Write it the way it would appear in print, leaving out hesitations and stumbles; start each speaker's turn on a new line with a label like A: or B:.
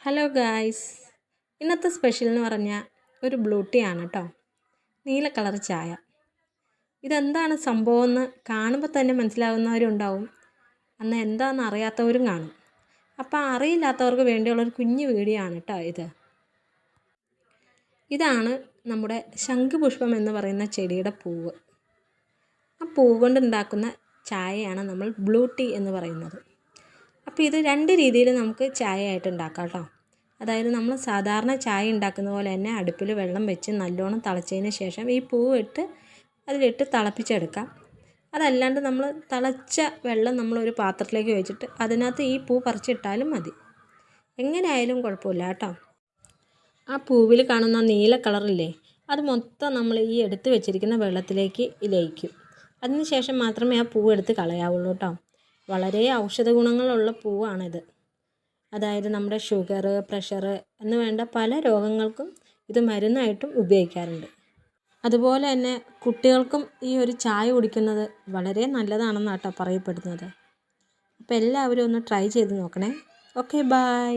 A: Hello guys, ഇന്നത്തെ special എന്ന് പറഞ്ഞാൽ ഒരു ബ്ലൂ ടീ ആണ് കേട്ടോ. നീല കളർ ചായ. ഇതെന്താണ് സംഭവം എന്ന് കാണുമ്പോൾ തന്നെ മനസ്സിലാവുന്നവരുണ്ടാവും, അന്ന് എന്താണെന്ന് അറിയാത്തവരും കാണും. അപ്പോൾ അറിയില്ലാത്തവർക്ക് വേണ്ടിയുള്ളൊരു കുഞ്ഞു വീഡിയോ ആണ് കേട്ടോ ഇത്. ഇതാണ് നമ്മുടെ ശംഖുപുഷ്പം എന്ന് പറയുന്ന ചെടിയുടെ പൂവ്. ആ പൂവ് കൊണ്ടുണ്ടാക്കുന്ന ചായയാണ് നമ്മൾ ബ്ലൂ ടീ എന്ന് പറയുന്നത്. അപ്പോൾ ഇത് രണ്ട് രീതിയിൽ നമുക്ക് ചായ ആയിട്ട് ഉണ്ടാക്കാം കേട്ടോ. അതായത് നമ്മൾ സാധാരണ ചായ ഉണ്ടാക്കുന്ന പോലെ തന്നെ അടുപ്പിൽ വെള്ളം വെച്ച് നല്ലോണം തിളച്ചതിന് ശേഷം ഈ പൂവ് ഇട്ട് അതിലിട്ട് തിളപ്പിച്ചെടുക്കാം. അതല്ലാണ്ട് നമ്മൾ തിളച്ച വെള്ളം നമ്മളൊരു പാത്രത്തിലേക്ക് വെച്ചിട്ട് അതിനകത്ത് ഈ പൂ പറിച്ചിട്ടാലും മതി. എങ്ങനെയായാലും കുഴപ്പമില്ല കേട്ടോ. ആ പൂവിൽ കാണുന്ന നീല കളറില്ലേ, അത് മൊത്തം നമ്മൾ ഈ എടുത്ത് വെച്ചിരിക്കുന്ന വെള്ളത്തിലേക്ക് ലയിക്കും. അതിന് ശേഷം മാത്രമേ ആ പൂവ് എടുത്ത് കളയാവുള്ളൂ കേട്ടോ. വളരെ ഔഷധ ഗുണങ്ങളുള്ള പൂവാണിത്. അതായത് നമ്മുടെ ഷുഗർ, പ്രഷർ എന്ന് വേണ്ട പല രോഗങ്ങൾക്കും ഇത് മരുന്നായിട്ടും ഉപയോഗിക്കാറുണ്ട്. അതുപോലെ തന്നെ കുട്ടികൾക്കും ഈ ഒരു ചായ കുടിക്കുന്നത് വളരെ നല്ലതാണെന്നാട്ടോ പറയപ്പെടുന്നത്. അപ്പോൾ എല്ലാവരും ഒന്ന് ട്രൈ ചെയ്ത് നോക്കണേ. Okay, by.